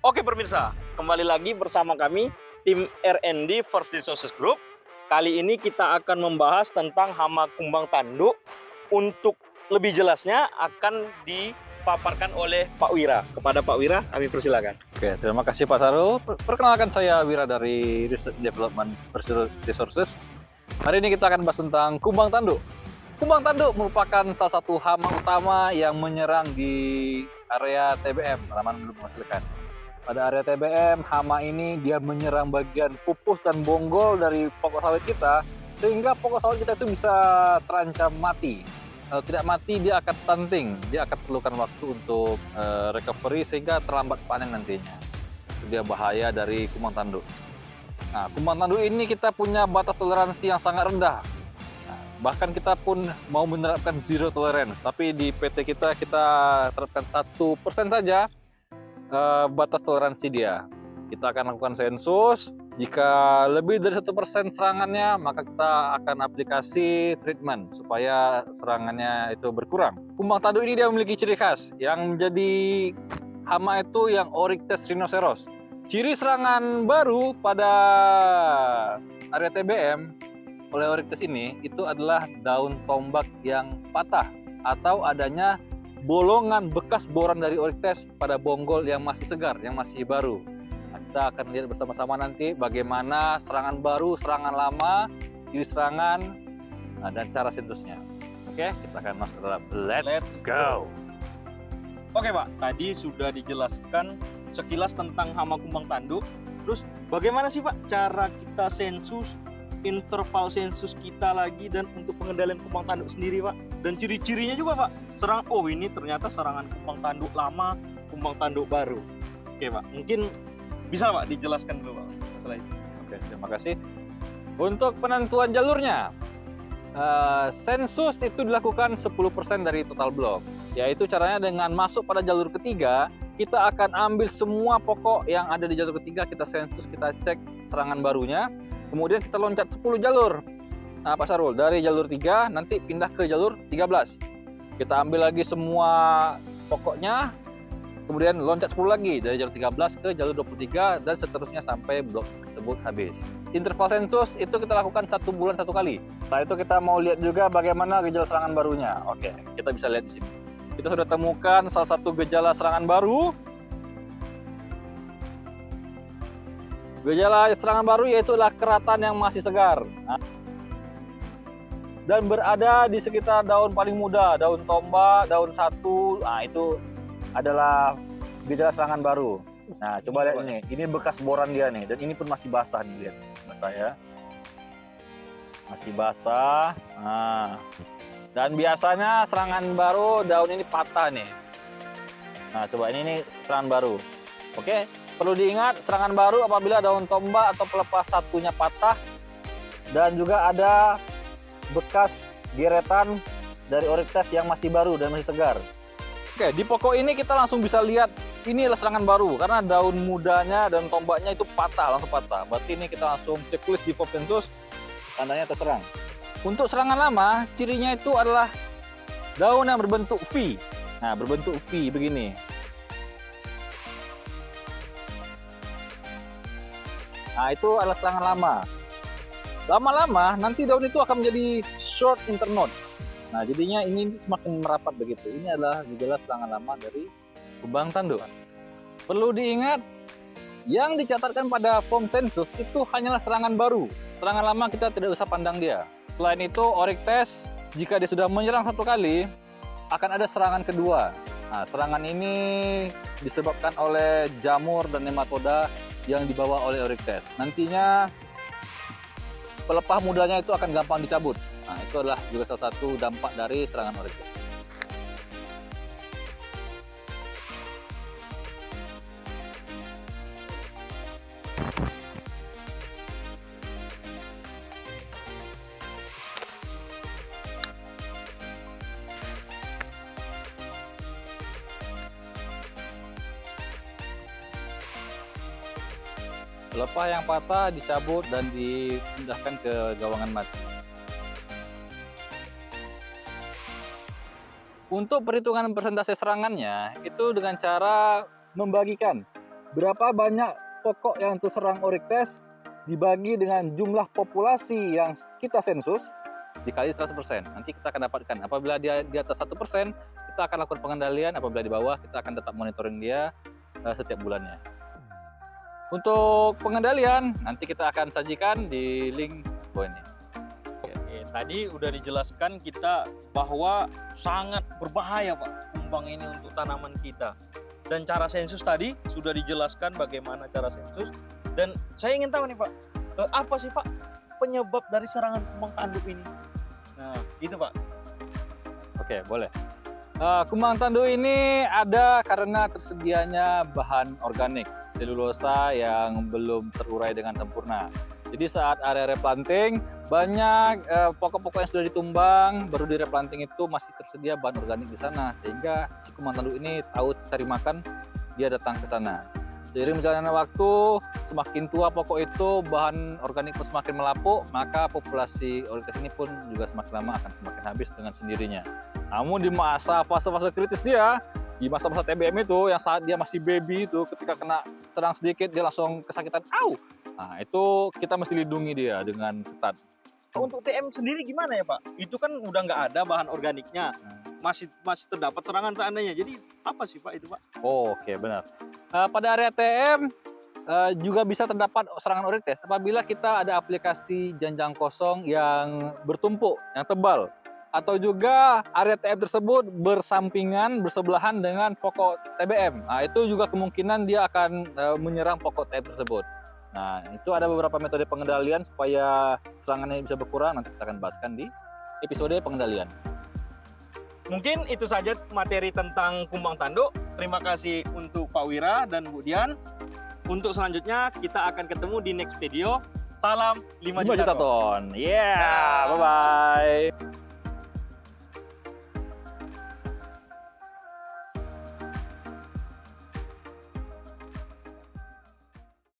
Oke pemirsa, kembali lagi bersama kami tim R&D First Resources Group. Kali ini kita akan membahas tentang hama kumbang tanduk. Untuk lebih jelasnya akan dipaparkan oleh Pak Wira. Kepada Pak Wira, kami persilakan. Oke, terima kasih Pak Sarul. Perkenalkan saya Wira dari Research Development First Resources. Hari ini kita akan bahas tentang kumbang tanduk. Kumbang tanduk merupakan salah satu hama utama yang menyerang di area TBM, tanaman belum menghasilkan. Pada area TBM, hama ini dia menyerang bagian pupus dan bonggol dari pokok sawit kita, sehingga pokok sawit kita itu bisa terancam mati. Kalau tidak mati, dia akan stunting, dia akan perlukan waktu untuk recovery sehingga terlambat panen nantinya. Itu dia bahaya dari kumbang tanduk. Nah, kumbang tanduk ini kita punya batas toleransi yang sangat rendah. Nah, bahkan kita pun mau menerapkan zero tolerance, tapi di PT kita terapkan 1% saja batas toleransi dia. Kita akan lakukan sensus. Jika lebih dari 1% serangannya, maka kita akan aplikasi treatment supaya serangannya itu berkurang. Kumbang tanduk ini dia memiliki ciri khas yang menjadi hama itu yang Oryctes rhinoceros. Ciri serangan baru pada area TBM oleh Oryctes ini itu adalah daun tombak yang patah atau adanya bolongan bekas boran dari Oryctes pada bonggol yang masih segar, yang masih baru. Nah, kita akan lihat bersama-sama nanti bagaimana serangan baru, serangan lama, ciri serangan, dan cara sentusnya. Oke, kita akan masuk dalam. Let's go! Oke Pak, tadi sudah dijelaskan sekilas tentang hama kumbang tanduk. Terus bagaimana sih Pak cara kita sensus, interval sensus kita lagi, dan untuk pengendalian kumbang tanduk sendiri Pak? Dan ciri-cirinya juga Pak, ini ternyata serangan kumbang tanduk lama, kumbang tanduk baru. Oke Pak, mungkin bisa Pak dijelaskan dulu Pak masalah itu. Oke, terima kasih. Untuk penentuan jalurnya, sensus itu dilakukan 10% dari total blok. Yaitu caranya dengan masuk pada jalur ketiga, kita akan ambil semua pokok yang ada di jalur ketiga, kita sensus, kita cek serangan barunya. Kemudian kita loncat 10 jalur. Nah, Pak Sarul, dari jalur 3 nanti pindah ke jalur 13. Kita ambil lagi semua pokoknya, kemudian loncat 10 lagi dari jalur 13 ke jalur 23 dan seterusnya sampai blok tersebut habis. Interval sensus itu kita lakukan 1 bulan 1 kali. Setelah itu kita mau lihat juga bagaimana gejala serangan barunya. Oke, kita bisa lihat di sini. Kita sudah temukan salah satu gejala serangan baru. Gejala serangan baru yaitu adalah keratan yang masih segar. Dan berada di sekitar daun paling muda, daun tombak, daun satu. Nah, itu adalah gejala serangan baru. Nah, coba lihat ini bekas boran dia nih, dan ini pun masih basah nih, lihat basah ya. Masih basah. Nah, dan biasanya serangan baru daun ini patah nih. Nah, coba ini serangan baru. Oke, perlu diingat serangan baru apabila daun tombak atau pelepas satunya patah dan juga ada bekas geretan dari Oryctes yang masih baru dan masih segar. Oke, di pokok ini kita langsung bisa lihat ini adalah serangan baru karena daun mudanya dan tombaknya itu patah, langsung patah. Berarti ini kita langsung checklist di pop sensus, tandanya terserang. Untuk serangan lama, cirinya itu adalah daun yang berbentuk V. Nah, berbentuk V begini. Nah, itu adalah serangan lama. Lama-lama nanti daun itu akan menjadi short internode. Nah, jadinya ini semakin merapat begitu. Ini adalah gejala serangan lama dari kumbang tanduk. Perlu diingat, yang dicatatkan pada form sensus itu hanyalah serangan baru. Serangan lama kita tidak usah pandang dia. Selain itu, Oryctes jika dia sudah menyerang 1 kali, akan ada serangan kedua. Nah, serangan ini disebabkan oleh jamur dan nematoda yang dibawa oleh Oryctes. Nantinya pelepah mudanya itu akan gampang dicabut. Nah, itu adalah juga salah satu dampak dari serangan Oryctes. Pelepah yang patah dicabut dan dipindahkan ke gawangan mati. Untuk perhitungan persentase serangannya itu dengan cara membagikan berapa banyak pokok yang terserang Oryctes dibagi dengan jumlah populasi yang kita sensus dikali 100%. Nanti kita akan dapatkan. Apabila dia di atas 1%, kita akan lakukan pengendalian. Apabila di bawah, kita akan tetap monitoring dia setiap bulannya. Untuk pengendalian, nanti kita akan sajikan di link bawah ini. Oke, tadi udah dijelaskan kita bahwa sangat berbahaya Pak kumbang ini untuk tanaman kita. Dan cara sensus tadi sudah dijelaskan bagaimana cara sensus. Dan saya ingin tahu nih Pak, apa sih Pak penyebab dari serangan kumbang tanduk ini? Nah, itu Pak. Oke, boleh. Kumbang tanduk ini ada karena tersedianya bahan organik, selulosa yang belum terurai dengan sempurna. Jadi saat area replanting, banyak pokok-pokok yang sudah ditumbang, baru di replanting itu masih tersedia bahan organik di sana. Sehingga si kumbang tanduk ini tahu cari makan, dia datang ke sana. Seiring berjalannya waktu, semakin tua pokok itu, bahan organik pun semakin melapuk, maka populasi Oryctes ini pun juga semakin lama akan semakin habis dengan sendirinya. Namun di masa fase-fase kritis dia, di masa-masa TBM itu, yang saat dia masih baby itu, ketika kena serang sedikit, dia langsung kesakitan, au! Nah, itu kita mesti lindungi dia dengan ketat. Untuk TM sendiri gimana ya Pak? Itu kan udah nggak ada bahan organiknya, masih terdapat serangan seandainya. Jadi apa sih Pak itu Pak? Oh, oke, benar. Pada area TM juga bisa terdapat serangan Oryctes apabila kita ada aplikasi janjang kosong yang bertumpuk, yang tebal. Atau juga area TM tersebut bersampingan, bersebelahan dengan pokok TBM. Nah, itu juga kemungkinan dia akan menyerang pokok TM tersebut. Nah, itu ada beberapa metode pengendalian supaya serangannya bisa berkurang. Nanti kita akan bahaskan di episode pengendalian. Mungkin itu saja materi tentang kumbang tanduk. Terima kasih untuk Pak Wira dan Bu Dian. Untuk selanjutnya kita akan ketemu di next video. Salam 5 juta ton. Yeah, bye-bye.